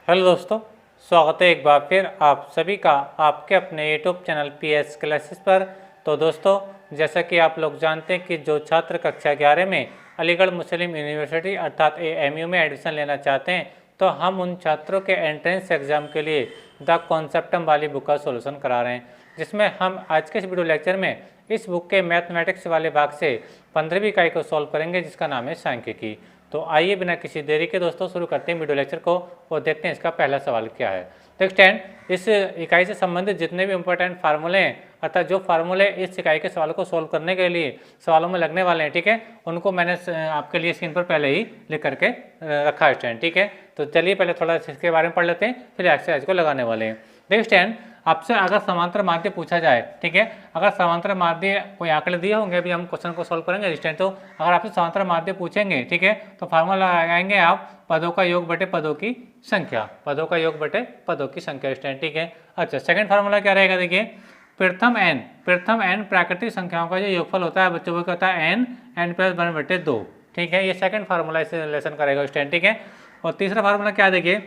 Hello दोस्तों, स्वागत है एक बार फिर आप सभी का आपके अपने यूट्यूब चैनल PS क्लासेस पर। तो दोस्तों, जैसा कि आप लोग जानते हैं कि जो छात्र कक्षा 11 में अलीगढ़ मुस्लिम यूनिवर्सिटी अर्थात AMU में एडमिशन लेना चाहते हैं, तो हम उन छात्रों के एंट्रेंस एग्ज़ाम के लिए द कॉन्सेप्टम वाली बुक का सोल्यूशन करा रहे हैं, जिसमें हम आज के इस वीडियो लेक्चर में इस बुक के मैथमेटिक्स वाले भाग से 15वीं इकाई को सॉल्व करेंगे, जिसका नाम है सांख्यिकी। तो आइए बिना किसी देरी के दोस्तों शुरू करते हैं वीडियो लेक्चर को और देखते हैं इसका पहला सवाल क्या है। तो स्टैंड इस इकाई से संबंधित जितने भी इंपॉर्टेंट फार्मूले हैं अर्थात जो फार्मूले इस इकाई के सवाल को सोल्व करने के लिए सवालों में लगने वाले हैं, ठीक है, उनको मैंने आपके लिए स्क्रीन पर पहले ही लिख करके रखा है स्टैंड। ठीक है, तो चलिए पहले थोड़ा इसके बारे में पढ़ लेते हैं, फिर एक्सरसाइज को लगाने वाले हैं। देखिए स्टैंड, आपसे अगर समांतर माध्य पूछा जाए, ठीक है, अगर समांतर माध्य कोई आंकड़े दिए होंगे, अभी हम क्वेश्चन को सोल्व करेंगे स्टैंड। तो अगर आपसे समांतर माध्य पूछेंगे, ठीक है, तो फार्मूला लगाएंगे आप पदों का योग बटे पदों की संख्या, पदों का योग बटे पदों की संख्या स्टैंड। ठीक है, अच्छा सेकंड फार्मूला क्या रहेगा, देखिए प्रथम n प्राकृतिक संख्याओं का जो योगफल होता है बच्चों को कहता है n प्लस 1 बटे 2। ठीक है, ये सेकंड फार्मूला इस लेसन करेगा स्टैंड। ठीक है, और तीसरा फार्मूला क्या, देखिए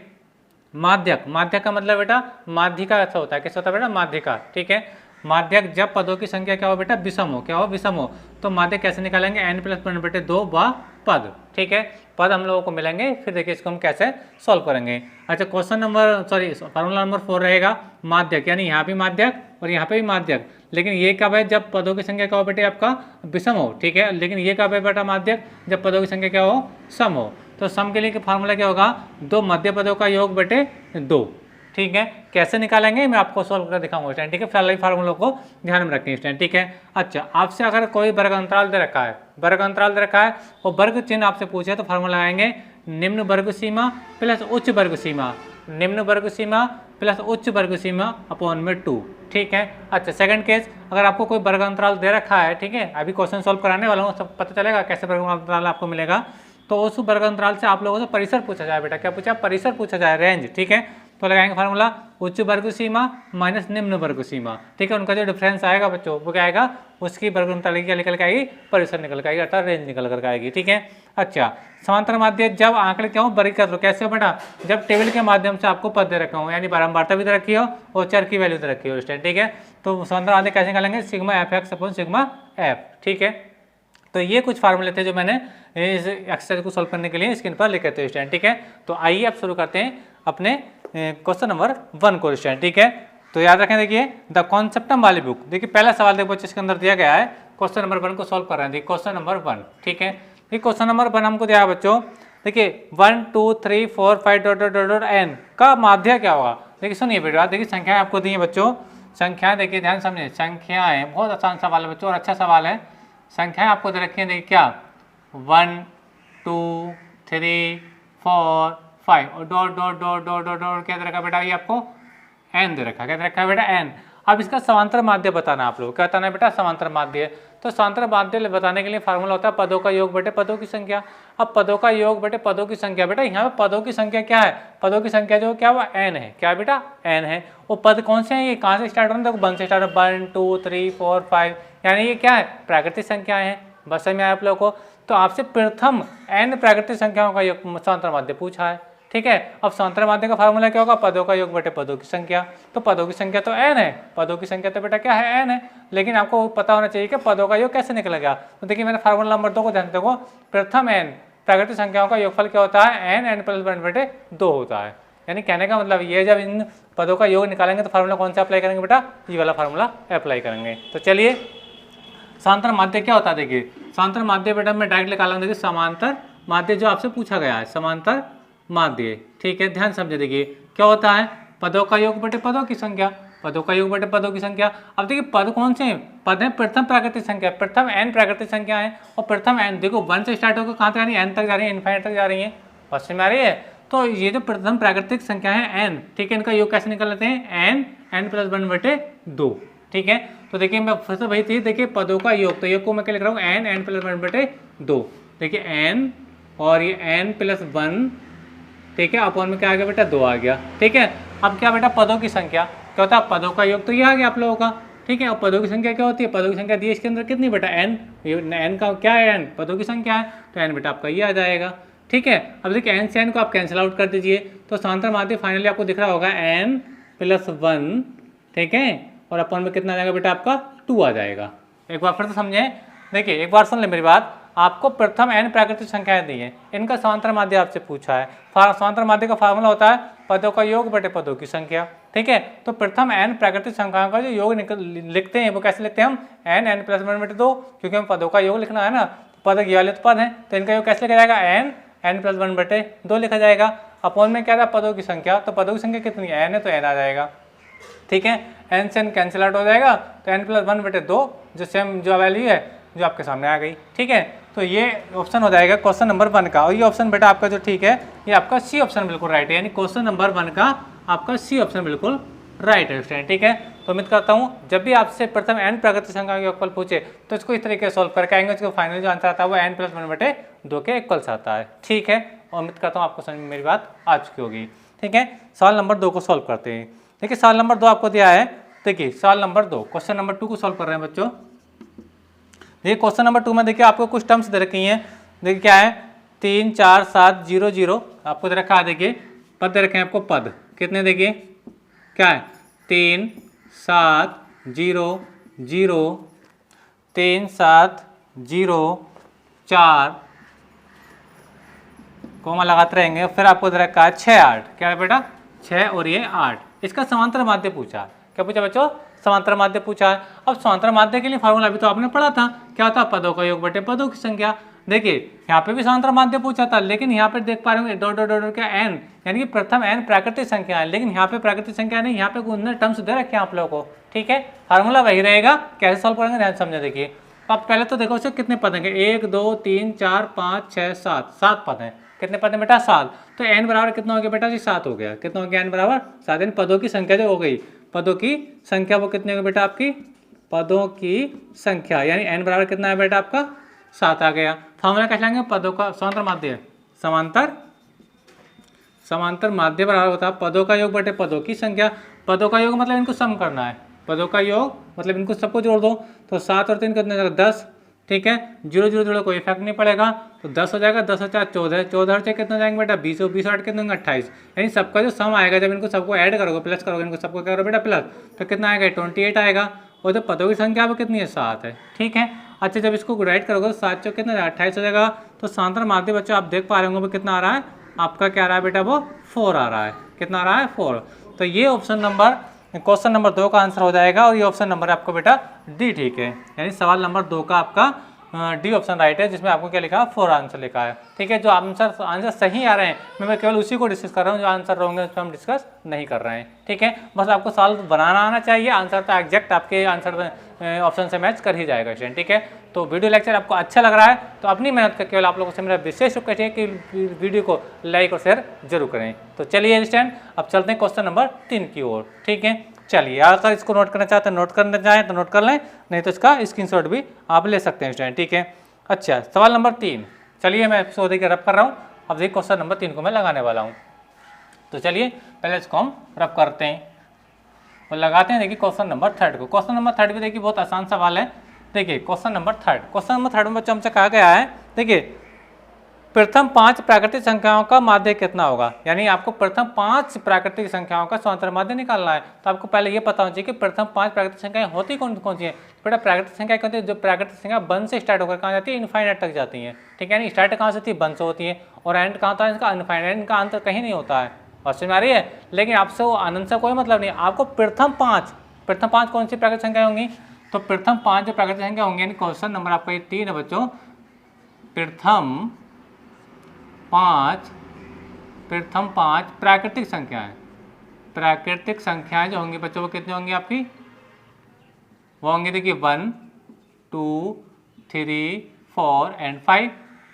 माध्यक। माध्यक का मतलब बेटा माध्यिका ऐसा होता है, कैसे होता है बेटा माध्यिका। ठीक है, माध्यक जब पदों की संख्या क्या हो बेटा विषम हो, क्या हो विषम हो, तो माध्यक कैसे निकालेंगे n प्लस 1 बटे 2 व पद। ठीक है, पद हम लोगों को मिलेंगे, फिर देखिए इसको हम कैसे सॉल्व करेंगे। अच्छा क्वेश्चन नंबर फार्मूला नंबर 4 रहेगा माध्यक, यानी यहाँ भी माध्यक और यहाँ पे भी माध्यक, लेकिन ये कब है जब पदों की संख्या क्या हो बेटे आपका विषम हो। ठीक है, लेकिन ये कब है बेटा माध्यक जब पदों की संख्या क्या हो सम हो। तो सम के लिए फार्मूला क्या होगा, दो मध्य पदों का योग बटे 2। ठीक है, कैसे निकालेंगे मैं आपको सॉल्व कर दिखाऊंगा स्टैंड। ठीक है, फिलहाल फार्मूलों को ध्यान में रखें स्टैंड। ठीक है, अच्छा आपसे अगर कोई वर्ग अंतराल दे रखा है, वर्ग अंतराल दे रखा है और वर्ग चिन्ह आपसे पूछे तो फार्मूला लगाएंगे निम्न वर्ग सीमा प्लस उच्च वर्ग सीमा, निम्न वर्ग सीमा प्लस उच्च वर्ग सीमा अपॉन में 2। ठीक है, अच्छा सेकंड केस, अगर आपको कोई वर्ग अंतराल दे रखा है, ठीक है, अभी क्वेश्चन सॉल्व कराने वाला हूँ, सब पता चलेगा कैसे वर्ग अंतराल आपको मिलेगा। तो उस वर्ग अंतराल से आप लोगों से परिसर पूछा जाए बेटा, क्या पूछा, परिसर पूछा जाए, रेंज। ठीक है, तो लगाएंगे फार्मूला उच्च वर्ग सीमा माइनस निम्न वर्ग सीमा। ठीक है, उनका जो डिफरेंस आएगा बच्चों वो क्या आएगा, उसकी वर्ग अंतराल क्या निकल के आएगी, परिसर निकल के आएगी अर्थात रेंज निकल कर आएगी। ठीक है, अच्छा समांतर माध्य जब आंकड़े क्या हो वर्गीकृत हो, कैसे हो बेटा, जब टेबल के माध्यम से आपको पद दे रखे हो, यानी बारंबारता भी दे रखी हो और चर की वैल्यू दे रखी हो स्टैंड। ठीक है, तो समांतर माध्य कैसे निकालेंगे, sigma F x upon sigma F. ठीक है, तो ये कुछ फार्मूले थे जो मैंने इस एक्सरसाइज को सॉल्व करने के लिए स्क्रीन पर लिखे थे स्टैंड। ठीक है, तो आइए अब शुरू करते हैं अपने क्वेश्चन नंबर 1 को स्टैंड। ठीक है, तो याद रखें देखिए द कॉन्सेप्टम वाली बुक, देखिए पहला सवाल देखो बच्चे इसके अंदर दिया गया है, क्वेश्चन नंबर 1 को सॉल्व कर रहे हैं। देखिए क्वेश्चन नंबर 1, ठीक है, ये क्वेश्चन नंबर 1 हमको दिया है बच्चों, देखिए 1 2 3 4 5 डॉट डॉट डॉट n का माध्य क्या होगा। देखिए सुनिए बेटा, देखिए संख्याएं आपको दी है बच्चों, संख्याएं देखिए ध्यान समझिए, संख्याएं बहुत आसान सवाल है बच्चों और अच्छा सवाल है। संख्याएं आपको दे रखी है, देखिए क्या 1 2 3 4 5 और dot dot dot dot dot dot क्या दे रखा बेटा, ये आपको n दे रखा, क्या दे रखा है बेटा n। अब इसका समांतर माध्य बताना है आप लोग, क्या बताना है बेटा समांतर माध्य। तो समांतर माध्य बताने के लिए फार्मूला होता है पदों का योग बटे पदों की संख्या। अब पदों का योग बटे पदों की संख्या, बेटा यहाँ पे पदों की संख्या क्या है, पदों की संख्या जो क्या हुआ n है, क्या बेटा n है। वो पद कौन से हैं, ये कहाँ से स्टार्ट हो रहे हैं, देखो 1 से स्टार्ट, 1 2 3 4 5, यानी ये क्या है प्राकृतिक संख्याएं हैं। बस समझ में आया आप लोगों को। तो आपसे प्रथम n प्राकृतिक संख्याओं का योग समांतर माध्य पूछा है। ठीक है, अब समांतर माध्य का फार्मूला क्या होगा, पदों का योग बटे पदों की संख्या। तो पदों की संख्या तो n है, पदों की संख्या तो बेटा क्या है n है, लेकिन आपको पता होना चाहिए कि पदों का योग कैसे निकलेगा। तो देखिए मैंने फार्मूला नंबर 2 को ध्यान देखो, प्रथम n प्राकृतिक संख्याओं का योगफल क्या होता है, n प्लस 1 बटे 2 होता है। यानी कहने का मतलब ये जब इन पदों का योग निकालेंगे तो फार्मूला कौन सा अप्लाई करेंगे बेटा, ये वाला फार्मूला अप्लाई करेंगे। तो चलिए समांतर माध्य क्या होता है, देखिए समांतर माध्य बेटा मैं डायरेक्ट निकाला हूं, देखिए समांतर माध्य जो आपसे पूछा गया है समांतर माध्य। ठीक है, ध्यान समझे, देखिए क्या होता है पदों का योग बटे पदों की संख्या, पदों का योग बटे पदों की संख्या। अब देखिए पद कौन से हैं, पद है प्रथम प्राकृतिक संख्या, प्रथम n प्राकृतिक संख्या है और प्रथम n देखो 1 से स्टार्ट होकर कहाँ तक जा रही है, n तक जा रही है, इनफाइनाइट तक जा रही है, फर्स्ट में आ रही है। तो ये जो प्रथम प्राकृतिक संख्या है n, ठीक है, इनका योग कैसे निकल लेते हैं, n प्लस 1 बटे 2। ठीक है, तो देखिए मैं फिर से वही थी, देखिए पदों का योग, तो योग को मैं क्या लिख रहा हूँ n प्लस 1 बटे 2। देखिए n और ये n प्लस 1, ठीक है, अपॉन में क्या आ गया बेटा 2 आ गया। ठीक है, अब क्या बेटा पदों की संख्या क्या होता है, पदों का योग तो ये आ गया आप लोगों का। ठीक है, और पदों की संख्या क्या होती है, पदों की संख्या दी है इसके अंदर कितनी बेटा n, n का क्या है n पदों की संख्या है, तो n बेटा आपका ये आ जाएगा। ठीक है। अब देखिए एन से एन को आप कैंसिल आउट कर दीजिए, तो समांतर माध्य फाइनली आपको दिख रहा होगा n + 1, ठीक है, और अपन में कितना आ जाएगा बेटा आपका 2 आ जाएगा। एक बार फिर से समझें, देखिए एक बार सुन ले मेरी बात, आपको प्रथम n प्राकृतिक संख्याएं दी हैं, इनका समांतर माध्य आपसे पूछा है। समांतर माध्य का फार्मूला होता है पदों का योग बटे पदों की संख्या, ठीक है। तो प्रथम n प्राकृतिक संख्याओं का जो योग लिखते हैं वो कैसे लिखते हैं हम, n + 1 बटे 2, क्योंकि हम पदों का योग लिखना है ना, पद ये वाले तो पद हैं, तो इनका योग कैसे लिखा जाएगा, n + 1 बटे 2 लिखा जाएगा। अपॉन में क्या था, पदों की संख्या, तो पदों की संख्या कितनी है, n है तो n आ जाएगा, ठीक है। n से n कैंसिल आउट हो जाएगा, तो n + 1 बटे 2 जो सेम जो वैल्यू है जो आपके सामने आ गई, ठीक है। तो ये ऑप्शन हो जाएगा क्वेश्चन नंबर 1 का, और ये ऑप्शन बेटा आपका जो ठीक है, ये आपका सी ऑप्शन बिल्कुल राइट है, यानी क्वेश्चन नंबर 1 का आपका सी ऑप्शन बिल्कुल राइट है स्टूडेंट, ठीक है। तो उम्मीद करता हूँ जब भी आपसे प्रथम n प्राकृतिक संख्या के योगफल पूछे तो इसको इस तरीके से सॉल्व करके आएंगे, उसका फाइनल जो आंसर आता है वो n + 1 बटे 2 के इक्वल्स आता है, ठीक है। और उम्मीद करता हूँ आपको समझ में मेरी बात आ चुकी होगी, ठीक है। सवाल नंबर 2 को सॉल्व करते हैं। देखिए सवाल नंबर 2 आपको दिया है, देखिए सवाल नंबर 2 क्वेश्चन नंबर 2 को सॉल्व कर रहे हैं बच्चों। देखिए क्वेश्चन नंबर 2 में देखिए आपको कुछ टर्म्स दे रखी हैं, देखिए क्या है 3 4 7 0 0 आपको दे रखा है, देखिए पद दे रखे हैं आपको, पद कितने देखिए क्या है 3 7 0 0 3 7 0 4 कोमा लगाते रहेंगे, फिर आपको दे रखा है 6 8, क्या है बेटा 6 और ये 8, इसका समांतर माध्य पूछा, क्या पूछा बच्चों, समांतर माध्य पूछा है। अब समांतर माध्य के लिए फार्मूला अभी तो आपने पढ़ा था, क्या था, पदों का योग बटे पदों की संख्या। देखिए यहाँ पे भी समांतर माध्य पूछा था, लेकिन यहाँ पे देख पा रहे होंगे डॉट डॉट डॉट क्या n, यानी कि प्रथम n प्राकृतिक संख्या है, लेकिन यहाँ पे प्राकृतिक संख्या नहीं, यहाँ पे उन्होंने टर्म्स दे रखे हैं आप लोगों को, ठीक है। फार्मूला वही रहेगा, कैसे सॉल्व करेंगे ध्यान समझे। देखिए अब पहले तो देखो उससे कितने पद हैं, 1 2 3 4 5 6 7, 7 पद हैं, कितने पद हैं बेटा 7, तो n बराबर कितना हो गया बेटा जी 7 हो गया, कितना हो गया n बराबर 7, यानी पदों की संख्या जो हो गई, पदों की संख्या वो कितनी होगी बेटा आपकी, पदों की संख्या, यानी n बराबर कितना है बेटा आपका 7 आ गया। फार्मूला कैसे लाएंगे, पदों का समांतर माध्य, समांतर माध्य बराबर होता है पदों का योग बटे पदों की संख्या। पदों का योग मतलब इनको सम करना है, पदों का योग मतलब इनको सबको जोड़ दो, तो 7 और 3 कितने 10, ठीक है, 0 0 0 कोई इफेक्ट नहीं पड़ेगा, तो 10 हो जाएगा, 10 और 4 14, 14 से कितना जाएंगे बेटा 20, और 20 और 8 कितने होंगे 28, यानी सबका जो सम आएगा जब इनको सबको ऐड करोगे प्लस करोगे, इनको सबको क्या करो बेटा प्लस, तो कितना आएगा 28 आएगा, और जो पदों की संख्या वो कितनी है 7 है, ठीक है। अच्छा जब इसको राइट करोगे तो 7 कितना 28 हो जाएगा, तो समांतर माध्य बच्चों आप देख पा रहे होंगे कितना आ रहा है आपका, क्या आ रहा है बेटा वो 4 आ रहा है, कितना आ रहा है 4। तो ये ऑप्शन नंबर क्वेश्चन नंबर 2 का आंसर हो जाएगा, और ये ऑप्शन नंबर आपको बेटा डी ठीक है, यानी सवाल नंबर 2 का आपका डी ऑप्शन राइट है, जिसमें आपको क्या लिखा है 4 आंसर लिखा है, ठीक है। जो आंसर सही आ रहे हैं मैं केवल उसी को डिस्कस कर रहा हूँ, जो आंसर होंगे उस पर हम डिस्कस नहीं कर रहे हैं, ठीक है। बस आपको सवाल बनाना आना चाहिए, आंसर तो एग्जैक्ट आपके आंसर ऑप्शन से मैच कर ही जाएगा स्टूडेंट, ठीक है। तो वीडियो लेक्चर आपको अच्छा लग रहा है तो अपनी मेहनत का केवल आप लोगों से मेरा विशेष रिक्वेस्ट है कि वीडियो को लाइक और शेयर जरूर करें। तो चलिए स्टूडेंट अब चलते हैं क्वेश्चन नंबर 3 की ओर, ठीक है। चलिए अगर इसको नोट करना चाहते हैं, नोट करना चाहें तो नोट कर लें, नहीं तो इसका स्क्रीनशॉट भी आप ले सकते हैं स्टूडेंट, ठीक है। अच्छा सवाल नंबर 3, चलिए मैं इसको देखिए रब कर रहा हूँ, अब देखिए क्वेश्चन नंबर 3 को मैं लगाने वाला हूँ। तो चलिए पहले इसको हम रब करते हैं और लगाते हैं। देखिए क्वेश्चन नंबर 3 को, क्वेश्चन नंबर 3 भी देखिए बहुत आसान सवाल है। देखिए क्वेश्चन नंबर 3 में बच्चों हमसे कहा गया है, देखिए प्रथम 5 प्राकृतिक संख्याओं का माध्य कितना होगा, यानी आपको प्रथम 5 प्राकृतिक संख्याओं का समांतर माध्य निकालना है। तो आपको पहले ये पता होना चाहिए कि प्रथम 5 प्राकृतिक संख्याएं होती कौन सी है। बेटा प्राकृतिक संख्या क्या होती है, जो प्राकृतिक संख्या 1 से स्टार्ट होकर कहाँ जाती है, इनफाइनाइट तक जाती है, ठीक है। यानी स्टार्ट कहाँ से होती है 1 से होती है, और एंड कहाँ होता है इसका इनफाइनाइट, इनका अंत कहीं नहीं होता है, और समझ आ रही है। लेकिन आपसे वो अनंत से कोई मतलब नहीं, आपको प्रथम 5 कौन सी प्राकृतिक संख्या होंगी, तो प्रथम 5 जो प्राकृतिक संख्या होंगी, यानी क्वेश्चन नंबर आपका ये 3 है बच्चों, प्रथम 5 प्राकृतिक संख्याएं जो होंगी बच्चों वो कितनी होंगी आपकी, वो होंगी देखिए 1 2 3 4 एंड 5,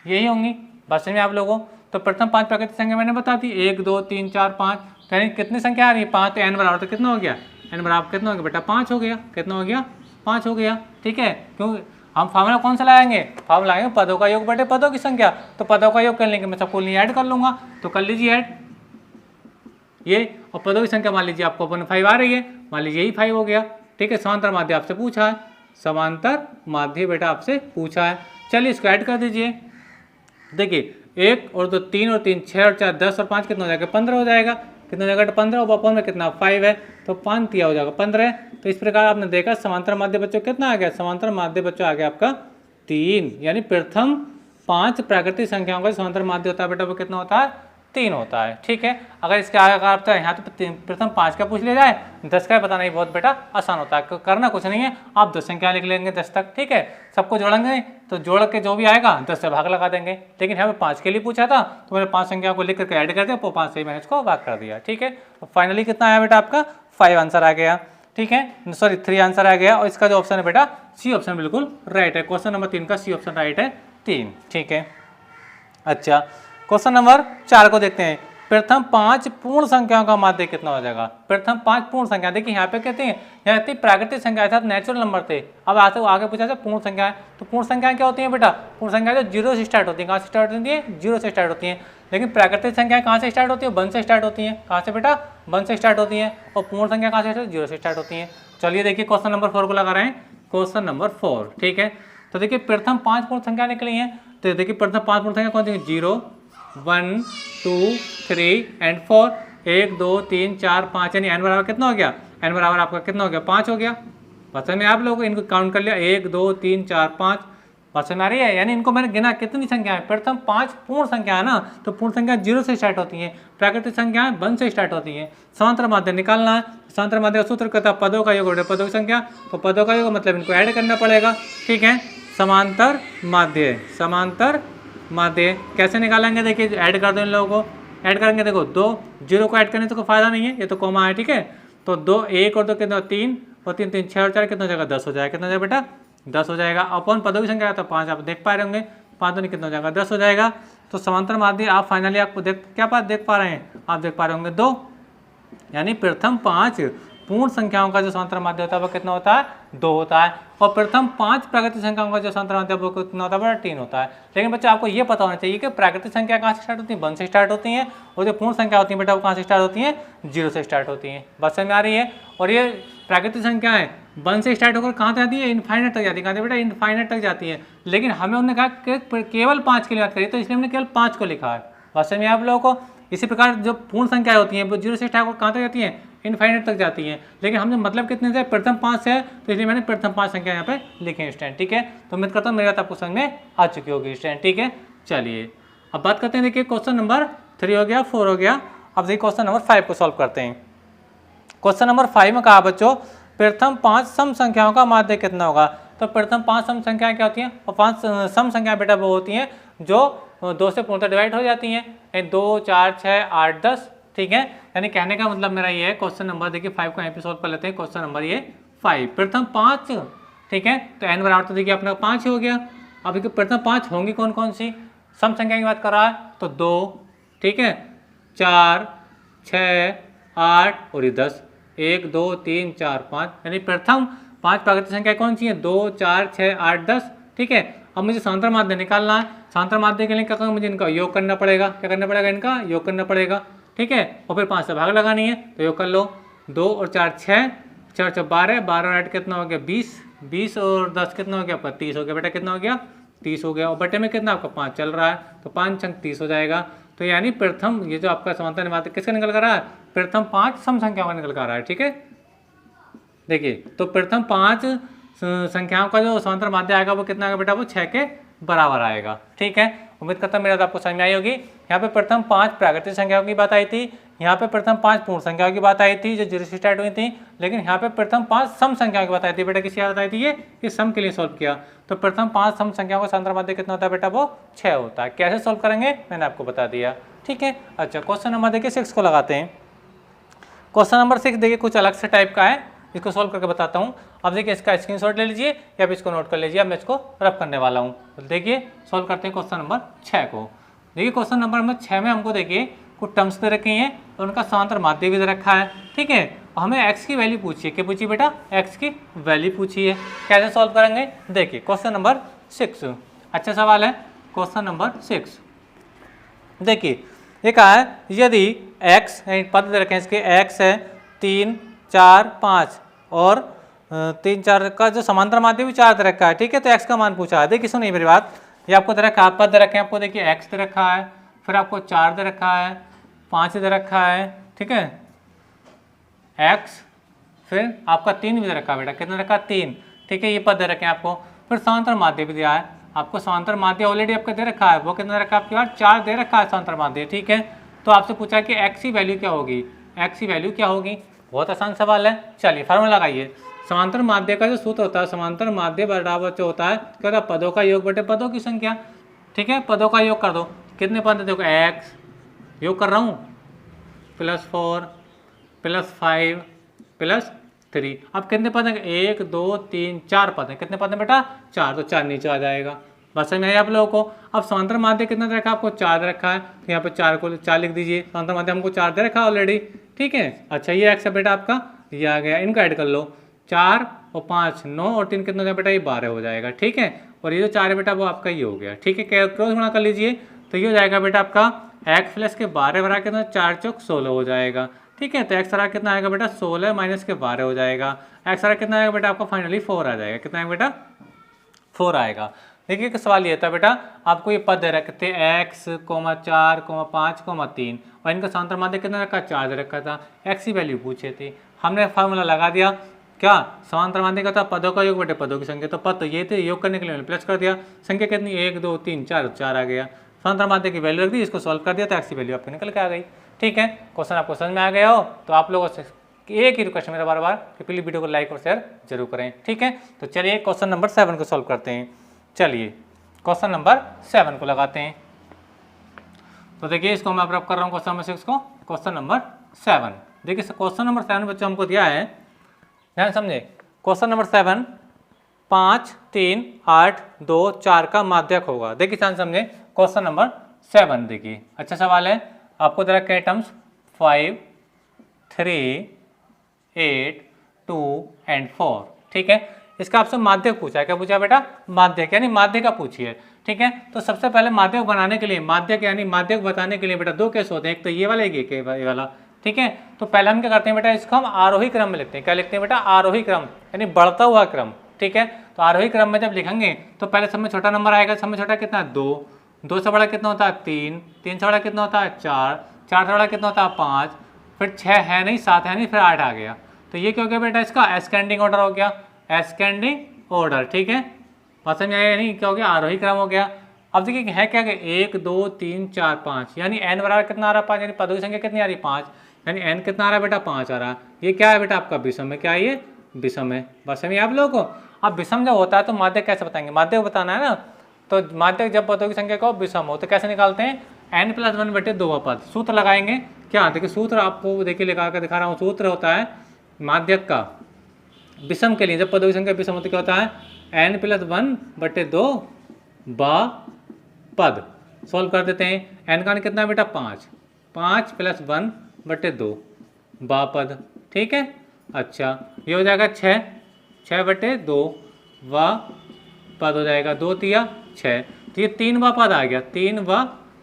यही होंगी, बस में आप लोगों। तो प्रथम 5 प्राकृतिक संख्या मैंने बता दी 1 2 3 4 5, यानी कितनी संख्या आ रही है 5, तो n बराबर तो कितना हो गया, n बराबर कितना हो गया बेटा 5 हो गया, कितना हो गया 5 हो गया, ठीक है। क्यों हम फार्मूला कौन सा लगाएंगे, फार्मूला लगाएंगे पदों का योग बटे पदों की संख्या। तो पदों का योग करने के मैं सबको नहीं ऐड कर लूंगा, तो कर लीजिए ऐड ये, और पदों की संख्या मान लीजिए आपको 5 आ रही है, मान लीजिए यही 5 हो गया, ठीक है। समांतर माध्य आपसे पूछा है, समांतर माध्य बेटा आपसे पूछा है, चलिए इसको ऐड कर दीजिए। देखिए 1 और 2 3 और 3 6 और 4 10 और 5 कितना हो जाएगा 15 हो जाएगा। कितना हो जाएगा 15 और अपन में कितना 5 है तो 5 तिया हो जाएगा 15। तो इस प्रकार आपने देखा समांतर माध्य बच्चों कितना आ गया, समांतर माध्य बच्चों आ गया आपका 3, यानी प्रथम 5 प्राकृतिक संख्याओं का समांतर माध्य होता है बेटा वो कितना होता है 3 होता है। ठीक है, अगर इसके आगे अगर आपका यहाँ तो प्रथम 5 का पूछ लिया जाए 10 का पता नहीं, बहुत बेटा आसान होता है, करना कुछ नहीं है, आप 10 संख्या लिख लेंगे 10 तक। ठीक है, सबको जोड़ेंगे तो जोड़ के जो भी आएगा 10 से भाग लगा देंगे। लेकिन यहाँ पे 5 के लिए पूछा था तो मैंने 5 संख्या को लिख करके ऐड कर दिया, 5 से ही मैंने इसको भाग कर दिया। ठीक है, तो फाइनली कितना आया बेटा आपका 5 आंसर आ गया। ठीक है, सॉरी 3 आंसर आ गया। और इसका जो ऑप्शन है बेटा सी ऑप्शन बिल्कुल राइट है, क्वेश्चन नंबर 3 का सी ऑप्शन राइट है 3। ठीक है, अच्छा क्वेश्चन नंबर 4 को देखते हैं। प्रथम 5 पूर्ण संख्याओं का माध्य कितना हो जाएगा। प्रथम 5 पूर्ण संख्या, देखिए यहाँ पे कहते हैं यहाँ थी प्राकृतिक संख्या अर्थात नेचुरल नंबर थे। अब आगे पूछा जाए पूर्ण संख्या है, तो पूर्ण संख्याएं क्या होती हैं बेटा, पूर्ण संख्या जो 0 से स्टार्ट होती है, कहाँ से स्टार्ट होती है 0 से स्टार्ट होती है। लेकिन प्राकृतिक संख्या कहाँ से स्टार्ट होती है 1 से स्टार्ट होती है। कहाँ से बेटा 1 से स्टार्ट होती है। और पूर्ण संख्या कहाँ से 0 से स्टार्ट होती है। चलिए देखिए क्वेश्चन नंबर 4 को लगा रहे हैं, क्वेश्चन नंबर 4। ठीक है, तो देखिए प्रथम 5 पूर्ण संख्या निकली है, तो देखिए प्रथम 5 पूर्ण संख्या कौन सी 0 1 2 3 एंड 4, 1 2 3 4 5, यानी एन बराबर कितना हो गया, एन बराबर आपका कितना हो गया 5 हो गया। बात में आप लोगों को इनको काउंट कर लिया 1 2 3 4 5, बात में आ रही है, यानी इनको मैंने गिना कितनी संख्या है, प्रथम 5 पूर्ण संख्या है ना, तो पूर्ण संख्या 0 से स्टार्ट होती है, प्राकृतिक संख्या 1 से स्टार्ट होती है। समांतर माध्य निकालना है, समांतर माध्य का सूत्र कहता है पदों का योग और पदों की संख्या, तो पदों का योग मतलब इनको ऐड करना पड़ेगा। ठीक है, समांतर माध्य, समांतर माध्य कैसे निकालेंगे, देखिए ऐड कर दो इन लोगों को, ऐड करेंगे देखो 2 0 को ऐड करने से कोई फायदा नहीं है, ये तो कॉमा है। ठीक है, तो 2 1 और 2 कितना 3 और 3 3 6 और 4 कितना हो जाएगा 10 हो जाएगा। कितना हो जाएगा बेटा 10 हो जाएगा। अपन पदों की संख्या तो 5 आप देख पा रहे होंगे, 5 नहीं कितना हो जाएगा 10 हो जाएगा। तो समांतर माध्य आप फाइनली आपको क्या बात देख पा रहे हैं, आप देख पा रहे होंगे 2, यानी प्रथम 5 पूर्ण संख्याओं का जो समांतर माध्य होता है वो कितना होता है 2 होता है। और प्रथम 5 प्राकृतिक संख्याओं का जो समांतर माध्य वो कितना होता है 3 होता है। लेकिन बच्चा आपको ये पता होना चाहिए कि प्राकृतिक संख्या कहाँ से स्टार्ट होती है 1 से स्टार्ट होती हैं, और जो पूर्ण संख्या होती है बेटा वो कहाँ से स्टार्ट होती है 0 से स्टार्ट होती हैं। बात समझ में आ रही है। और ये प्राकृतिक संख्या है 1 से स्टार्ट होकर कहाँ जाती है इनफाइनाइट तक जाती है, कहाँ बेटा इनफाइनाइट तक जाती है। लेकिन हमें उन्होंने कहा कि केवल 5 की बात करिए, तो इसलिए हमने केवल 5 को लिखा है। बात समझ में आप लोगों को। इसी प्रकार जो पूर्ण संख्या होती हैं वो 0 से स्टार्ट होकर कहाँ तक जाती हैं इनफाइनाइट तक जाती हैं। लेकिन हमने मतलब कितने से प्रथम 5 से है, तो इसलिए मैंने प्रथम 5 संख्या यहाँ पे लिखे स्टैंड। ठीक है, तो उम्मीद करता हूँ मेरी बात आपको समझ में आ चुकी होगी स्टैंड। ठीक है, चलिए अब बात करते हैं, देखिए क्वेश्चन नंबर 3 हो गया, 4 हो गया। अब देखिए क्वेश्चन नंबर 5 को सॉल्व करते हैं। क्वेश्चन नंबर 5 में कहा बच्चों प्रथम 5 सम संख्याओं का माध्य कितना होगा। तो प्रथम 5 सम संख्याएं क्या होती हैं, और 5 सम संख्या बेटा वो होती हैं जो 2 से पूर्णतः डिवाइड हो जाती हैं, 2 4 6 8 10। ठीक है, यानी कहने का मतलब मेरा ये है, क्वेश्चन नंबर देखिए 5 को यहाँ पे सॉल्व कर लेते हैं। क्वेश्चन नंबर ये 5 प्रथम 5, ठीक है, तो n बराबर तो देखिए अपना 5 ही हो गया। अब देखिए प्रथम 5 होंगी कौन कौन सी, सम संख्या की बात कर रहा है तो 2, ठीक है, 4 6 8 और ये 10, 1 2 3 4 5, यानी प्रथम 5 प्राकृतिक संख्या कौन सी है 2 4 6 8 10। ठीक है, अब मुझे समांतर माध्य निकालना है। समांतर माध्य के लिए क्या करूँगा, मुझे इनका योग करना पड़ेगा। क्या करना पड़ेगा, इनका योग करना पड़ेगा। ठीक है, और फिर 5 से भाग लगानी है, तो योग कर लो। 2 और 4 6, 4 4 12, 12 और 8 कितना हो गया 20, 20 और 10 कितना हो गया आपका 30 हो गया। बेटा कितना हो गया 30 हो गया। और बटे में कितना आपका 5 चल रहा है, तो 5 अंक 30 हो जाएगा। तो यानी प्रथम ये जो आपका समांतर माध्य किसका निकल कर रहा है, प्रथम 5 सम संख्याओं का निकल कर रहा है। ठीक है, देखिए तो प्रथम 5 संख्याओं का जो समांतर माध्य आएगा वो कितना आएगा बेटा, वो 6 के बराबर आएगा। ठीक है, उम्मीद करता हूँ मेरा तो आपको समझ में आई होगी। यहाँ पे प्रथम 5 प्राकृतिक संख्याओं की बात आई थी, यहाँ पे प्रथम 5 पूर्ण संख्याओं की बात आई थी जो 0 से स्टार्ट हुई थी। लेकिन यहाँ पे प्रथम 5 सम संख्याओं की बात आई थी। बेटा किसी याद आई थी, ये सम के लिए सॉल्व किया। तो प्रथम 5 सम संख्याओं का समांतर माध्य कितना होता है बेटा, वो 6 होता है। कैसे सॉल्व करेंगे मैंने आपको बता दिया। ठीक है, अच्छा क्वेश्चन नंबर देखिए 6 को लगाते हैं। क्वेश्चन नंबर 6 देखिए कुछ अलग से टाइप का है, इसको सॉल्व करके बताता हूँ। अब देखिए इसका स्क्रीनशॉट ले लीजिए या फिर इसको नोट कर लीजिए। अब मैं इसको रब करने वाला हूँ। तो देखिए सॉल्व करते हैं क्वेश्चन नंबर 6 को। देखिए क्वेश्चन नंबर 6 में हमको देखिए कुछ टर्म्स दे रखी हैं और उनका समांतर माध्य भी दे रखा है। ठीक है, हमें x की वैल्यू पूछिए। क्या पूछिए बेटा, x की वैल्यू पूछिए। कैसे सॉल्व करेंगे, देखिए क्वेश्चन नंबर 6 अच्छा सवाल है। क्वेश्चन नंबर 6 देखिए ये कहा है, यदि x पद दे रखे हैं इसके, x है 3 4 5 और 3 4 का जो समांतर माध्य भी 4 दे रखा है। ठीक है, तो x का मान पूछा है। देखिए सुनिए मेरी बात, ये आपको दे रखा है, पद दे रखे हैं आपको, देखिए एक्स दे रखा है, फिर आपको 4 दे रखा है, 5 दे रखा है, ठीक है, एक्स, फिर आपका 3 भी दे रखा है बेटा, कितना रखा 3, ठीक है, ये पद दे रखे हैं आपको। फिर समांतर माध्य भी दिया है आपको, समांतर माध्य ऑलरेडी आपका दे रखा है, वो कितना रखा है आपके पास 4 दे रखा है समांतर माध्य, ठीक है। तो आपसे पूछा कि एक्स की वैल्यू क्या होगी, एक्स की वैल्यू क्या होगी, बहुत आसान सवाल है। चलिए फार्मूला लगाइए, समांतर माध्य का जो सूत्र होता है, समांतर माध्य बराबर जो होता है क्या होता है, पदों का योग बटे पदों की संख्या, ठीक है, पदों का योग कर दो, कितने पद है देखो, एक्स योग कर रहा हूँ +4 +5 +3, अब कितने पद हैं, 1 2 3 4 पद हैं, कितने पद हैं बेटा 4, तो 4 नीचे आ जाएगा। बस समझ में आया आप लोगों को। अब समांतर माध्य कितना दे रखा है आपको, 4 दे रखा है, तो यहाँ पे 4 को 4 लिख दीजिए, समांतर माध्य हमको 4 दे रखा है ऑलरेडी, ठीक है। अच्छा ये एक्स है बेटा आपका, ये आ गया, इनका ऐड कर लो, 4 और 5 9 और 3 कितना हो गया बेटा, ये 12 हो जाएगा, ठीक है। और ये जो 4 है बेटा वो आपका ये हो गया, ठीक है, क्रॉस गुणा कर लीजिए, तो ये हो जाएगा बेटा आपका एक्स प्लस के 12 बराबर कितना, 4 चौक 16 हो जाएगा, ठीक है। तो एक्स बराबर कितना आएगा बेटा 16 माइनस के 12 हो जाएगा, एक्स बराबर कितना आएगा बेटा आपका फाइनली 4 आ जाएगा, कितना आएगा बेटा 4 आएगा। देखिए कि सवाल ये था बेटा, आपको ये पद दे रखे थे x, 4, 5, 3 और इनका समांतर माध्य कितना रखा, 4 दे रखा था, x की वैल्यू पूछे थे, हमने फार्मूला लगा दिया, क्या समांतर माध्य का था पदों का योग बटे पदों की संख्या, तो पद तो ये थे, योग करने के लिए प्लस कर दिया, संख्या कितनी 1 2 3 4 4 आ गया, समांतर माध्य की वैल्यू रख दी, इसको सॉल्व कर दिया तो x की वैल्यू आपको निकल के आ गई, ठीक है। क्वेश्चन आपको समझ में आ गया हो तो आप लोगों से एक ही रिक्वेस्ट मेरा बार कि प्लीज वीडियो को लाइक और शेयर जरूर करें, ठीक है। तो चलिए क्वेश्चन नंबर 7 को सॉल्व करते हैं। चलिए क्वेश्चन नंबर 7 को लगाते हैं। तो देखिए इसको मैं अप्रूव कर रहा हूँ क्वेश्चन नंबर 6 को, क्वेश्चन नंबर 7। देखिए क्वेश्चन नंबर 7 बच्चों हमको दिया है, ध्यान समझे, क्वेश्चन नंबर 7 5 3 8 2 4 का माध्यक होगा। देखिए ध्यान समझे, क्वेश्चन नंबर 7 देखिए अच्छा सवाल है, आपको जरा के टर्म्स 5 3 8 2 एंड 4, ठीक है। इसका आपसे माध्यक पूछा है, क्या पूछा है बेटा, माध्यक यानी माध्य का पूछिए, ठीक है। तो सबसे पहले माध्यक बनाने के लिए, माध्यक यानी माध्यक बताने के लिए बेटा 2 केस होते हैं, एक तो ये वाला, एक ये वाला, ठीक है। तो पहले हम क्या करते हैं बेटा, इसको हम आरोही क्रम में लिखते हैं, क्या लिखते हैं बेटा, आरोही क्रम यानी बढ़ता हुआ क्रम, ठीक है। तो आरोही क्रम में जब लिखेंगे तो पहले सब में छोटा नंबर आएगा, सब में छोटा कितना है 2, 2 से बड़ा कितना होता है 3, 3 से बड़ा कितना होता है 4, 4 से बड़ा कितना होता है 5, फिर 6 है नहीं, 7 है नहीं, फिर 8 आ गया। तो ये क्या हो गया बेटा, इसका एस्केंडिंग ऑर्डर हो गया, एस्केंडिंग ऑर्डर, ठीक है। बात समझ आया नहीं, क्या हो गया, आरोही क्रम हो गया। अब देखिए है क्या, 1 2 3 4 5 यानी n बराबर कितना आ रहा है 5, यानी पदों की संख्या कितनी आ रही है 5, यानी n कितना आ रहा है बेटा 5 आ रहा है। ये क्या है बेटा आपका विषम है, क्या है ये विषम है। बस समझिए आप लोगों को। अब विषम जब होता है तो माध्यक कैसे बताएंगे, माध्यक बताना है ना, तो माध्यक जब पदों की संख्या को विषम हो तो कैसे निकालते हैं, n+1/2 पद, सूत्र लगाएंगे। क्या देखिए सूत्र आपको देखिए लगा कर दिखा रहा हूँ, सूत्र होता है माध्यक का विषम के लिए, जब पदों की संख्या विषम होती क्या होता है, n+1/2 पद। सॉल्व कर देते हैं, n का कितना बेटा 5, 5 + 1/2 पद, ठीक है। अच्छा ये हो जाएगा 6, 6/2 पद हो जाएगा, 2 तिया 6, तो ये 3 पद आ गया, 3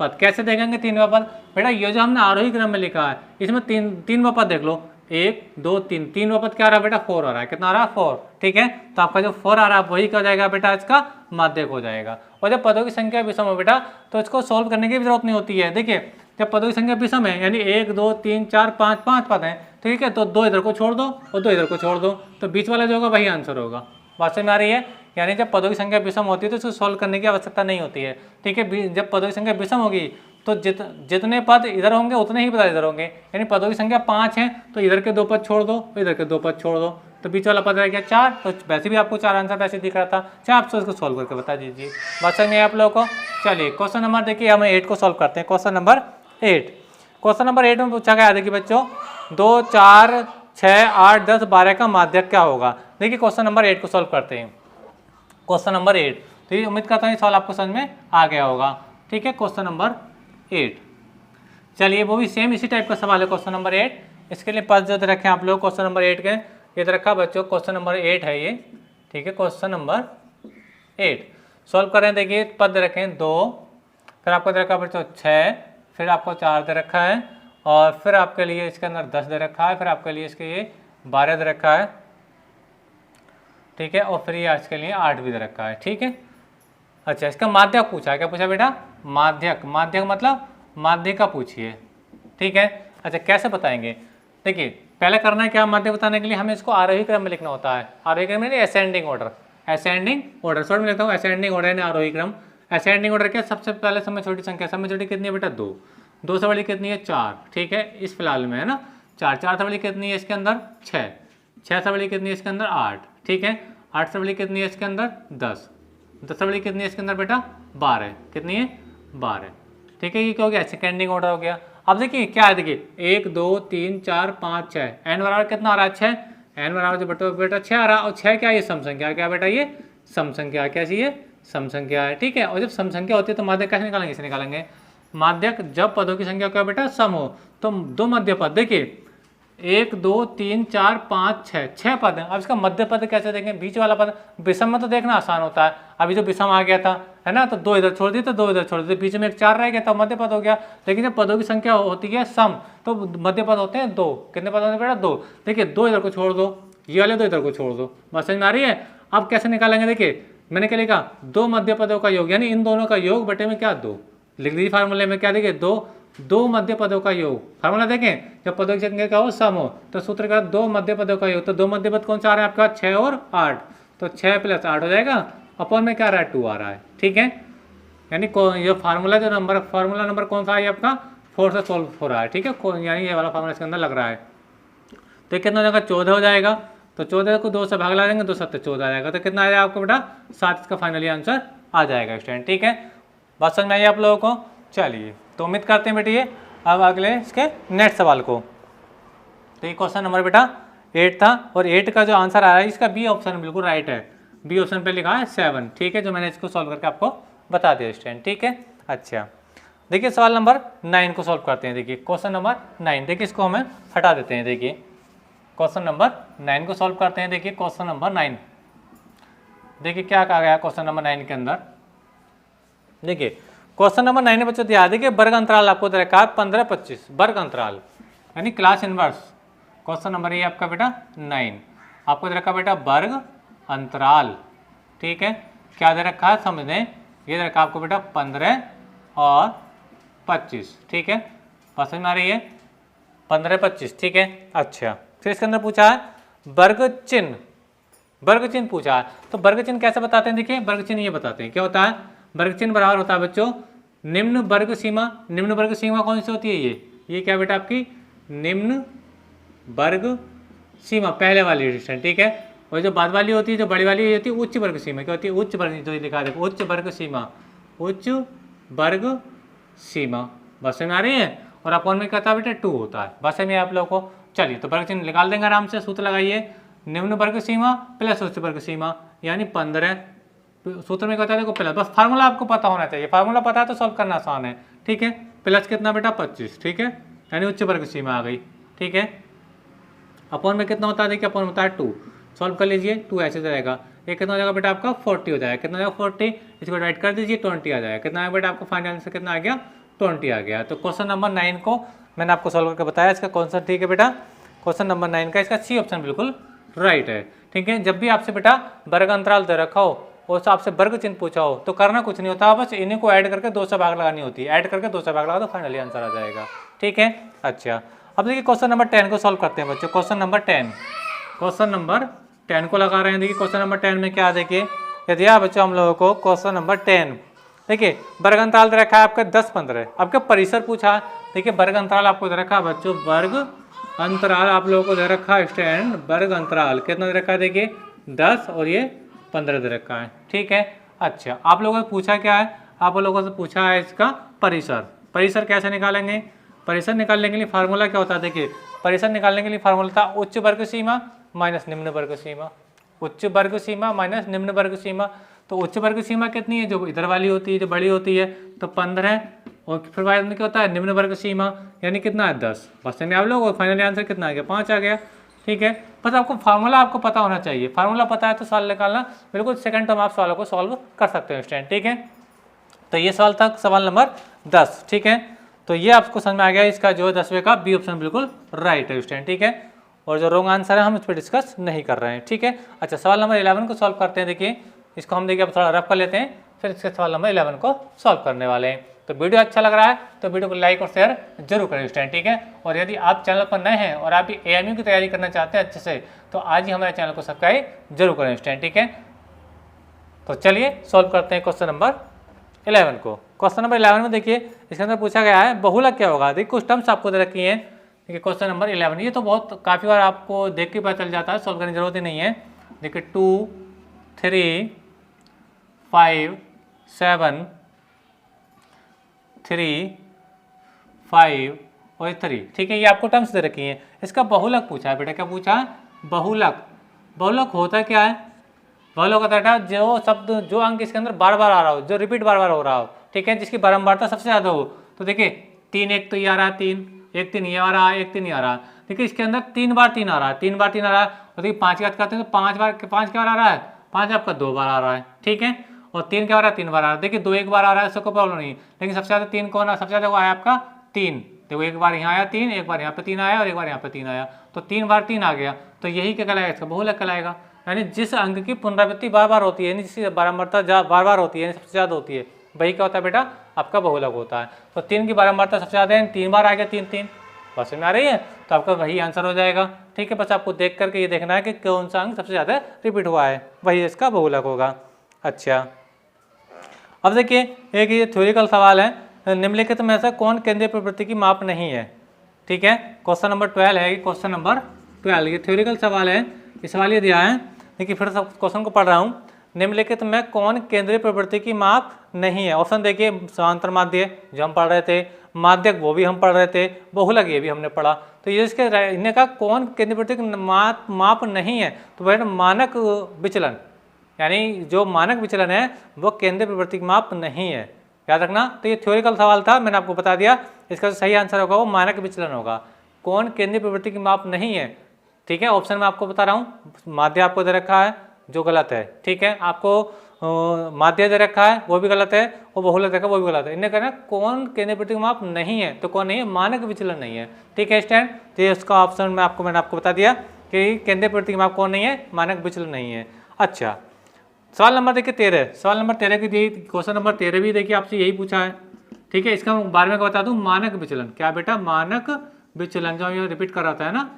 पद। कैसे देखेंगे 3 पद बेटा, ये जो हमने आरोही क्रम में लिखा है इसमें 3 पद देख लो, 1 2 3, 3 पद क्या आ रहा है बेटा 4 आ रहा है, कितना आ रहा है 4, ठीक है। तो आपका जो 4 आ रहा है वही क्या हो जाएगा बेटा, इसका माध्यक हो जाएगा। और जब पदों की संख्या विषम हो बेटा तो इसको सोल्व करने की भी जरूरत नहीं होती है। देखिए जब पदों की संख्या विषम है यानी 1 2 3 4 5 5 पद हैं, ठीक है, तो 2 इधर को छोड़ दो और 2 इधर को छोड़ दो, तो बीच वाला जो होगा वही आंसर होगा। बात समझ में आ रही है, यानी जब पदों की संख्या विषम होती है तो इसको सोल्व करने की आवश्यकता नहीं होती है, ठीक है। जब पदों की संख्या विषम होगी तो जितने पद इधर होंगे उतने ही पद इधर होंगे, यानी पदों की संख्या 5 है तो इधर के 2 पद छोड़ दो, इधर के 2 पद छोड़ दो, तो बीच वाला पद रह गया 4। तो वैसे भी आपको 4 आंसर वैसे दिख रहा था, चाहे आप इसको सोल्व करके बता दीजिए। बात समझ में आप लोगों को। चलिए क्वेश्चन नंबर देखिए, हम 8 को सोल्व करते हैं। क्वेश्चन नंबर 8, क्वेश्चन नंबर 8 में पूछा गया, देखिए बच्चों 2 4 6 8 10 12 का माध्यक क्या होगा। देखिए क्वेश्चन नंबर 8 को सोल्व करते हैं। क्वेश्चन नंबर 8, तो ये उम्मीद करता हूँ सवाल आपको समझ में आ गया होगा, ठीक है। क्वेश्चन नंबर 8, चलिए वो भी सेम इसी टाइप का सवाल है क्वेश्चन नंबर 8। इसके लिए पद जो रखे आप लोग क्वेश्चन नंबर 8 के, ये तो रखा बच्चों क्वेश्चन नंबर 8 है ये, ठीक है। क्वेश्चन नंबर 8 सॉल्व करें, देखिए पद रखें 2, फिर आपको दे रखा बच्चों 6, फिर आपको 4 दे रखा है, और फिर आपके लिए इसके अंदर 10 दे रखा है, फिर आपके लिए इसके ये 12 दे रखा है, ठीक है, और फिर ये आज के लिए 8 भी दे रखा है, ठीक है। अच्छा, इसका माध्यक पूछा है, क्या पूछा बेटा? माध्यक। माध्यक मतलब माध्यिका पूछिए, ठीक है। अच्छा, कैसे बताएंगे? देखिए, पहले करना है क्या, माध्यक बताने के लिए हमें इसको आरोही क्रम में लिखना होता है। आरोही क्रम में ascending order, ascending order, short में लिखता हूँ असेंडिंग ऑर्डर यानी आरोही क्रम। असेंडिंग ऑर्डर क्या, सबसे पहले समय छोटी संख्या, समय छोटी कितनी है बेटा? 2, 2 से बड़ी कितनी है? 4, ठीक है, इस फिलहाल में है ना 4, 4 से बड़ी कितनी है इसके अंदर? 6, 6 से बड़ी कितनी है इसके अंदर? 8, ठीक है, 8 से बड़ी कितनी है इसके अंदर? 10, 10 से बड़ी कितनी है इसके अंदर बेटा? 12, कितनी है? 12, ठीक है। ये क्या हो गया? असेंडिंग ऑर्डर हो गया। अब देखिए क्या है, देखिए 1 2 3 4 5 6, एन बराबर कितना आ रहा है? 6, एन बराबर जो बेटा 6 आ रहा है, और 6 क्या है? ये सम संख्या, क्या बेटा? ये सम संख्या, क्या चाहिए? सम संख्या है, ठीक है। और जब सम संख्या होती है तो माध्यक कैसे निकालेंगे? इसे निकालेंगे। माध्यक जब पदों की संख्या क्या बेटा? सम हो, तो दो मध्य पद, देखिए 1 2 3 4 5 6, 6 पद हैं। अब इसका मध्य पद कैसे देखें? बीच वाला पद, विषम में तो देखना आसान होता है। अभी जो विषम आ गया था, है ना, तो 2 इधर छोड़ दिए तो 2 इधर छोड़ दिए, बीच में एक 4 रह गया था, मध्य पद हो गया। लेकिन जब पदों की संख्या होती है सम, तो मध्य पद होते हैं 2। कितने पद होते हैं बेटा? 2। देखिए 2 इधर को छोड़ दो, ये वाले 2 इधर को छोड़ दो, बस समझ में आ रही है? अब कैसे निकालेंगे? देखिए मैंने क्या लिखा? 2 मध्य पदों का योग, यानी इन दोनों का योग बटे में क्या? 2 लिख दीजिए फार्मूले में। क्या देखिए? 2 मध्य पदों का योग, फार्मूला देखें, जब पदों की संख्या का हो सम हो तो सूत्र का 2 मध्य पदों का योग। तो 2 मध्य पद कौन सा आ रहा है आपका? 6 और 8, तो 6 + 8 हो जाएगा, अपन में क्या आ रहा है? 2 आ रहा है, ठीक है। यानी ये फार्मूला जो नंबर, फार्मूला नंबर कौन सा है आपका? 4 से सॉल्व हो रहा है, ठीक है, यानी ये वाला फार्मूला इसके अंदर लग रहा है। तो कितना हो जाएगा? 14 हो जाएगा। तो 14 को 2 से भाग ला देंगे, 2 7 14 आ जाएगा। तो कितना आ जाएगा आपको बेटा? 7 इसका फाइनली आंसर आ जाएगा स्टूडेंट, ठीक है। बात समझ में आई आप लोगों को? चलिए, तो उम्मीद करते हैं बेटिए अब अगले इसके नेक्स्ट सवाल को। तो ये क्वेश्चन नंबर बेटा 8 था, और 8 का जो आंसर आ रहा है इसका बी ऑप्शन बिल्कुल राइट है। बी ऑप्शन पे लिखा है 7, ठीक है, जो मैंने इसको सॉल्व करके आपको बता दिया स्टूडेंट, ठीक है। अच्छा, देखिए सवाल नंबर 9 को सॉल्व करते हैं। देखिए क्वेश्चन नंबर 9, देखिए इसको हमें हटा देते हैं। देखिए क्वेश्चन नंबर 9 को सॉल्व करते हैं। देखिए क्वेश्चन नंबर 9, देखिए क्या कहा गया क्वेश्चन नंबर 9 के अंदर। देखिए क्वेश्चन नंबर 9 में बच्चों दिया, देखिए वर्ग अंतराल आपको दे रखा है 15 25, वर्ग अंतराल यानी क्लास इनवर्स। क्वेश्चन नंबर ये आपका बेटा 9 आपको दे रखा बेटा वर्ग अंतराल, ठीक है। क्या दे रखा है समझ लें, ये दे रखा आपको बेटा 15 और 25, ठीक है, समझ में आ रही है 15 25, ठीक है। अच्छा, फिर इसके अंदर पूछा है वर्ग चिन्ह, वर्ग चिन्ह पूछा है। तो वर्ग चिन्ह कैसे बताते हैं? देखिए वर्ग चिन्ह ये बताते हैं, क्या होता है? वर्ग चिन्ह बराबर होता है बच्चों निम्न वर्ग सीमा। निम्न वर्ग सीमा कौन सी होती है? ये क्या बेटा आपकी निम्न वर्ग सीमा, पहले वाली डिस्टेंस, ठीक है। और जो बाद वाली होती है, जो बड़ी वाली होती है उच्च वर्ग सीमा। क्या होती है? उच्च वर्ग, जो लिखा देखो उच्च वर्ग सीमा, उच्च वर्ग सीमा, बस में आ रही है। और अपॉन में कहता है बेटा 2 होता है, बस में आप लोगों को। चलिए तो वर्ग चिन्ह निकाल देंगे आराम से, सूत्र लगाइए निम्न वर्ग सीमा प्लस उच्च वर्ग सीमा यानी 15, सूत्र में कहता है देखो प्लस, बस फार्मूला आपको पता होना चाहिए, फार्मूला पता है तो सॉल्व करना आसान है, ठीक है। प्लस कितना बेटा 25, ठीक है, यानी उच्च वर्ग सीमा आ गई, ठीक है। अपॉन में कितना होता है? देखिए अपॉन होता है 2, सॉल्व कर लीजिए, 2 ऐसे जाएगा, ये कितना हो जाएगा बेटा आपका 40 हो जाएगा, कितना हो जाएगा 40, इसको डिवाइड कर दीजिए 20 आ जाएगा, कितना आएगा बेटा आपको फाइनल आंसर कितना आ गया 20 आ गया। तो क्वेश्चन नंबर 9 को मैंने आपको सॉल्व करके बताया, इसका कौन सा ठीक है बेटा, क्वेश्चन नंबर 9 का इसका सी ऑप्शन बिल्कुल राइट है, ठीक है। जब भी आपसे बेटा वर्ग अंतराल दे रखा हो और आपसे वर्ग चिन्ह पूछा हो तो करना कुछ नहीं होता, बस इन्हीं को ऐड करके 2 से भाग लगानी होती है, ऐड करके 2 से भाग लगा तो फाइनली आंसर आ जाएगा, ठीक है। अच्छा, अब देखिए क्वेश्चन नंबर 10 को सॉल्व करते हैं बच्चों। क्वेश्चन नंबर 10, क्वेश्चन नंबर 10 को लगा रहे हैं। देखिए क्वेश्चन नंबर 10 में क्या, देखिए यदि आप बच्चों हम लोगों को क्वेश्चन नंबर 10, देखिए वर्ग अंतराल दे रखा है आपका 10 15, आपका परिसर पूछा है। देखिए वर्ग अंतराल आपको दे रखा है बच्चों, वर्ग अंतराल आप लोगों को दे रखा है स्टूडेंट, वर्ग अंतराल कितना दे रखा है? देखिए 10 और ये 15 दे रखा है, ठीक है। अच्छा, आप लोगों से पूछा क्या है? आप लोगों से पूछा है इसका परिसर। परिसर कैसे निकालेंगे? परिसर निकालने के लिए फार्मूला क्या होता है? देखिए परिसर निकालने के लिए फार्मूला था उच्च वर्ग सीमा माइनस निम्न वर्ग सीमा, उच्च वर्ग सीमा माइनस निम्न वर्ग सीमा। तो उच्च वर्ग सीमा कितनी है? जो इधर वाली होती है, जो बड़ी होती है, तो 15, और फिर बाद में क्या होता है निम्न वर्ग सीमा यानी कितना है 10, बस यानी आप लोग फाइनली आंसर कितना आ गया 5 आ गया, ठीक है। बस आपको फार्मूला आपको पता होना चाहिए, फार्मूला पता है तो सवाल निकालना बिल्कुल सेकंड टर्म आप सवालों को सॉल्व कर सकते हैं स्टूडेंट, ठीक है। तो ये सवाल था सवाल नंबर 10, ठीक है। तो ये आपको समझ में आ गया, इसका जो 10वें का बी ऑप्शन बिल्कुल राइट है स्टूडेंट, ठीक है। और जो रॉन्ग आंसर है हम इस पर डिस्कस नहीं कर रहे हैं, ठीक है। अच्छा, सवाल नंबर 11 को सॉल्व करते हैं। देखिए इसको हम देखिए अब थोड़ा रफ कर लेते हैं। फिर इसके सवाल नंबर 11 को सॉल्व करने वाले हैं। तो वीडियो अच्छा लग रहा है तो वीडियो को लाइक और शेयर जरूर करें स्टूडेंट, ठीक है। और यदि आप चैनल पर नए हैं और आप भी AMU की तैयारी करना चाहते हैं अच्छे से, तो आज ही हमारे चैनल को सब्सक्राइब जरूर करें स्टूडेंट, ठीक है। तो चलिए सॉल्व करते हैं क्वेश्चन नंबर 11 को। क्वेश्चन नंबर 11 में देखिए इसके अंदर पूछा गया है बहुलक क्या होगा। देखिए कुछ टर्म्स आपको दे रखी हैं। देखिए क्वेश्चन नंबर 11 ये तो बहुत काफ़ी बार आपको देख के पता चल जाता है, सॉल्व करने की जरूरत ही नहीं है। देखिए 2 3 5 7 3 5 और 3, ठीक है। ये आपको टर्म्स दे रखी हैं। इसका बहुलक पूछा है बेटा। क्या पूछा है? बहुलक। बहुलक होता क्या है? बहुलक होता है जो शब्द जो अंक इसके अंदर बार बार आ रहा हो, जो रिपीट बार बार हो रहा हो, ठीक है, जिसकी बारंबारता सबसे ज़्यादा हो। तो देखिए 3 1 तो ये आ रहा है, 3 1 3 ये आ रहा है, 1 3 ये आ रहा है। देखिए इसके अंदर 3 बार 3 आ रहा है, 3 बार 3 आ रहा है। और देखिए 5 की बात करते हैं तो 5 बार 5 क्या बार आ रहा है? 5 आपका 2 बार आ रहा है, ठीक है। और 3 क्या आ रहा है? 3 बार आ रहा है। देखिए 2 1 बार आ रहा है, इससे कोई प्रॉब्लम नहीं, लेकिन सबसे ज़्यादा 3 कौन है? सबसे ज़्यादा वो आया आपका 3। देखो एक बार यहाँ आया 3, एक बार यहाँ पे 3 आया और एक बार यहाँ पे 3 आया, तो 3 बार 3 आ गया। तो यही क्या कहलाएगा? इसका बहुलक कहलाएगा। यानी जिस अंक की पुनरावृत्ति बार बार होती है, जिसकी बारंबारता बार बार होती है, सबसे ज़्यादा होती है, वही क्या होता है बेटा? आपका बहुलक होता है। तो 3 की बारंबारता सबसे ज़्यादा है, 3 बार आ गया 3 3, बस में आ रही है, तो आपका वही आंसर हो जाएगा, ठीक है। बस आपको देख करके ये देखना है कि कौन सा अंक सबसे ज़्यादा रिपीट हुआ है, वही इसका बहुलक होगा। अच्छा, अब देखिए एक ये थ्योरिकल सवाल है, निम्नलिखित में से कौन केंद्रीय प्रवृत्ति की माप नहीं है, ठीक है। क्वेश्चन नंबर 12 है, क्वेश्चन नंबर 12 ये थ्योरिकल सवाल है। ये सवाल ये दिया है, देखिए फिर से क्वेश्चन को पढ़ रहा हूँ। निम्नलिखित में कौन केंद्रीय प्रवृत्ति की माप नहीं है? ऑप्शन देखिए समांतर माध्य जो हम पढ़ रहे थे, माध्यक वो भी हम पढ़ रहे थे, बहुलक ये भी हमने पढ़ा। तो ये इसके इन्हें का कौन केंद्रीय प्रवृत्ति की माप नहीं है? तो वह मानक विचलन, यानी जो मानक विचलन है वो केंद्रीय प्रवृत्ति की माप नहीं है, याद रखना। तो ये थ्योरिकल सवाल था, मैंने आपको बता दिया। इसका जो सही आंसर होगा वो मानक विचलन होगा। कौन केंद्रीय प्रवृत्ति की माप नहीं है, ठीक है। ऑप्शन में आपको बता रहा हूँ, माध्य आपको दे रखा है जो गलत है, ठीक है। आपको माध्य दे रखा है वो भी गलत है, और बहुलक देखा वो भी गलत है। इन्हें कहना कौन केंद्रीय प्रवृत्ति की माप नहीं है, तो कौन नहीं है? मानक विचलन नहीं है, ठीक है स्टैंड। तो ये उसका ऑप्शन में मैंने आपको बता दिया कि केंद्रीय प्रवृत्ति की माप कौन नहीं है? मानक विचलन नहीं है। अच्छा, सवाल नंबर देखिए 13। सवाल नंबर 13 की क्वेश्चन नंबर 13 भी देखिए आपसे यही पूछा है, ठीक है। इसका बारे में बता दूं, मानक विचलन। क्या बेटा? मानक विचलन जो हम रिपीट कर रहा था है ना,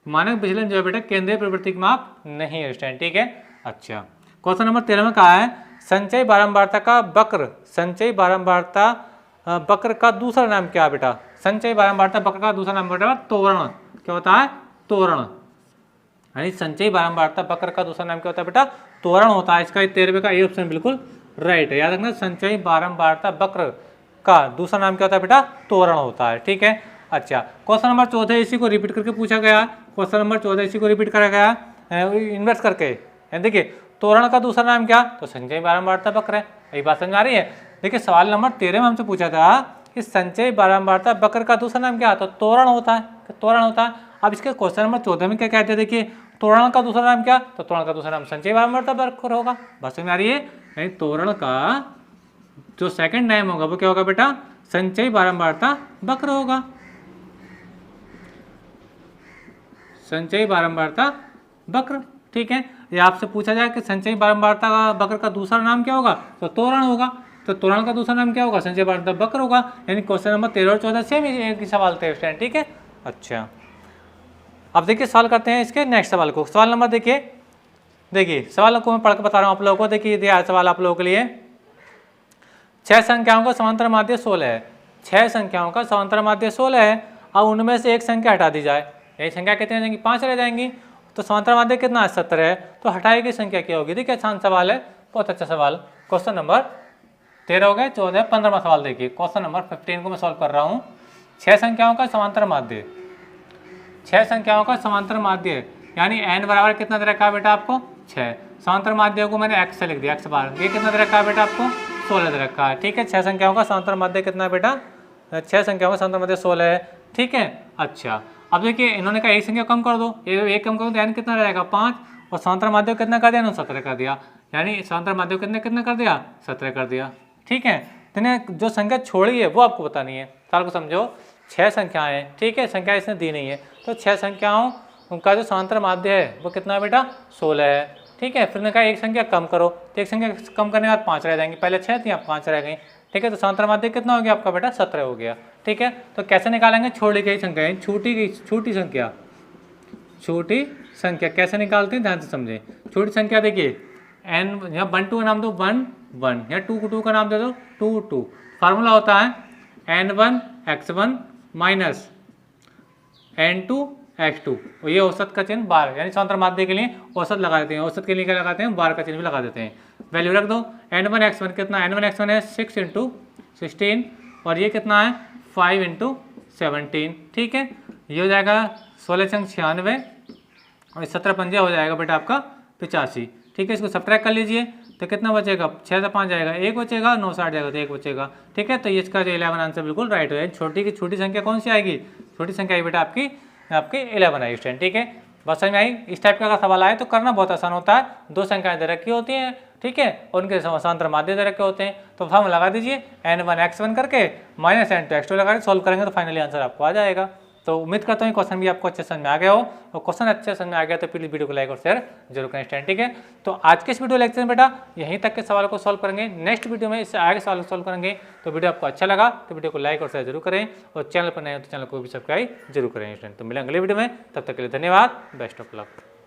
मानक विचलन जो है बेटा केंद्रीय प्रवृत्ति की माप नहीं है स्टैंड, ठीक है। अच्छा, क्वेश्चन नंबर 13 में कहा है संचयी बारंबारता का वक्र, संचयी बारंबारता वक्र का दूसरा नाम क्या है बेटा? संचयी बारंबारता वक्र का दूसरा नाम बेटा त्वरण। क्या होता है? त्वरण। यानी संचयी बारंबारता वक्र का दूसरा नाम क्या होता है बेटा? त्वरण होता है। इसका 13 का ये ऑप्शन बिल्कुल राइट है, याद रखना। संचयी बारंबारता वक्र का दूसरा नाम क्या होता है बेटा? त्वरण होता है, ठीक है। अच्छा, क्वेश्चन नंबर 14 इसी को रिपीट करके पूछा गया। क्वेश्चन नंबर 14 इसी को रिपीट करा गया इन्वर्स करके। देखिए त्वरण का दूसरा नाम क्या? तो संचयी बारंबारता वक्र है। यही बात समझ आ रही है। देखिए सवाल नंबर 13 में हमसे पूछा था कि संचयी बारंबारता वक्र का दूसरा नाम क्या? तो त्वरण होता है, त्वरण होता है। अब इसके क्वेश्चन नंबर 14 में क्या कहते हैं? देखिए त्वरण का दूसरा नाम क्या? तो त्वरण का दूसरा नाम संचयी बारंबारता वक्र होगा। बात समझ में आ रही है? यानी त्वरण का जो सेकंड नेम होगा वो क्या होगा बेटा? संचयी बारंबारता वक्र होगा। संचयी बारंबारता वक्र, ठीक है। ये आपसे पूछा जाए कि संचयी बारंबारता वक्र का दूसरा नाम क्या होगा? तो त्वरण होगा। तो त्वरण का दूसरा नाम क्या होगा? संचयी बारंबारता वक्र होगा। यानी क्वेश्चन नंबर 13 और 14 सेम एक ही सवाल थे स्टूडेंट, ठीक है। अच्छा, अब देखिए सवाल करते हैं इसके नेक्स्ट सवाल को। सवाल नंबर देखिए सवाल को मैं पढ़ के बता रहा हूँ आप लोगों को। देखिए दिया सवाल आप लोगों के लिए, 6 संख्याओं का समांतर माध्य 16 है। 6 संख्याओं का समांतर माध्य 16 है। अब उनमें से एक संख्या हटा दी जाए। यही संख्या कितनी रह जाएंगी? 5 रह जाएंगी। तो समांतर माध्य कितना है? 17 है। तो हटाई गई संख्या क्या होगी? देखिए आसान सवाल है, बहुत अच्छा सवाल। क्वेश्चन नंबर 13 हो गए, 14 15वां सवाल देखिए। क्वेश्चन नंबर 15 को मैं सॉल्व कर रहा हूँ। 6 संख्याओं का समांतर माध्य, 6 संख्याओं का समांतर माध्य, यानी n बराबर कितना दे रखा है बेटा आपको? 6। समांतर माध्य को मैंने x से लिख दिया, x बार। ये कितना दे रखा है बेटा आपको? 16 दे रखा है, ठीक है। 6 संख्याओं का समांतर माध्य कितना है बेटा? 6 संख्याओं का समांतर माध्य 16 है, ठीक है। अच्छा, अब देखिए इन्होंने कहा एक संख्या कम कर दो, एक कम करो तो n कितना रहेगा? 5। और समांतर माध्य कितना कर दिया? 17 कर दिया। यानी समांतर माध्य कितना कर दिया? 17 कर दिया, ठीक है। तो जो संख्या छोड़ी है वो आपको बतानी है। सवाल को समझो, 6 संख्याएं, ठीक है, संख्या इसने दी नहीं है, तो 6 संख्याओं का जो समांतर माध्य है वो कितना है बेटा? 16 है। ठीक है। फिर ने कहा एक संख्या कम करो, तो एक संख्या कम करने के बाद 5 रह जाएंगे, पहले 6 थी, अब 5 रह गई। ठीक है, तो समांतर माध्य कितना हो गया आपका बेटा? 17 हो गया। ठीक है, तो कैसे निकालेंगे? छोटी गई संख्या, छोटी संख्या, छोटी संख्या कैसे निकालते हैं ध्यान से समझें। छोटी संख्या देखिए n, यहाँ 1 2 का नाम दो 1 1, या 2 का नाम दे दो 2 2। फार्मूला होता है n1 x1 minus n2 x2, और ये औसत का चिन्ह बार, यानी समांतर माध्य के लिए औसत लगा देते हैं, औसत के लिए क्या लगाते हैं? बार का चिन्ह भी लगा देते हैं। वैल्यू रख दो। n1 x1 कितना? n1 x1 है 6 × 16, और ये कितना है? 5 × 17। ठीक है, ये हो जाएगा 16×96, और 17 पंजे हो जाएगा बेटा आपका 85। ठीक है, इसको सब्ट्रैक्ट कर लीजिए तो कितना बचेगा? 6 से 5 जाएगा, 1 बचेगा, 9 से 8 जाएगा तो 1 बचेगा। ठीक है, तो ये इसका जो 11 आंसर बिल्कुल राइट हो जाए। छोटी संख्या कौन सी आएगी? छोटी संख्या आई बेटा आपकी 11 आई स्टूडेंट। ठीक है, बस समझ में आई? इस टाइप का अगर सवाल आए तो करना बहुत आसान होता है। 2 संख्याएं दे रखी होती हैं, ठीक है, और उनके समांतर माध्य दे रखे होते हैं, तो फॉर्मूला लगा दीजिए n1 x1 करके माइनस n2 x2 लगा के सॉल्व करेंगे तो फाइनली आंसर आपको आ जाएगा। तो उम्मीद करता हूँ क्वेश्चन भी आपको अच्छे समझ में आ गया हो, और क्वेश्चन अच्छे समझ में आ गया तो प्लीज वीडियो को लाइक और शेयर जरूर करें स्टूडेंट। ठीक है, तो आज के इस वीडियो लेक्चर में बेटा यहीं तक के सवालों को सॉल्व करेंगे। नेक्स्ट वीडियो में इससे आगे सवाल सॉल्व करेंगे। तो वीडियो आपको अच्छा लगा तो वीडियो को लाइक और शेयर जरूर करें, और चैनल पर नए हो तो चैनल को भी सब्सक्राइब जरूर करें स्टूडेंट। तो मिलेंगे अगले वीडियो में, तब तक के लिए धन्यवाद, बेस्ट ऑफ लक।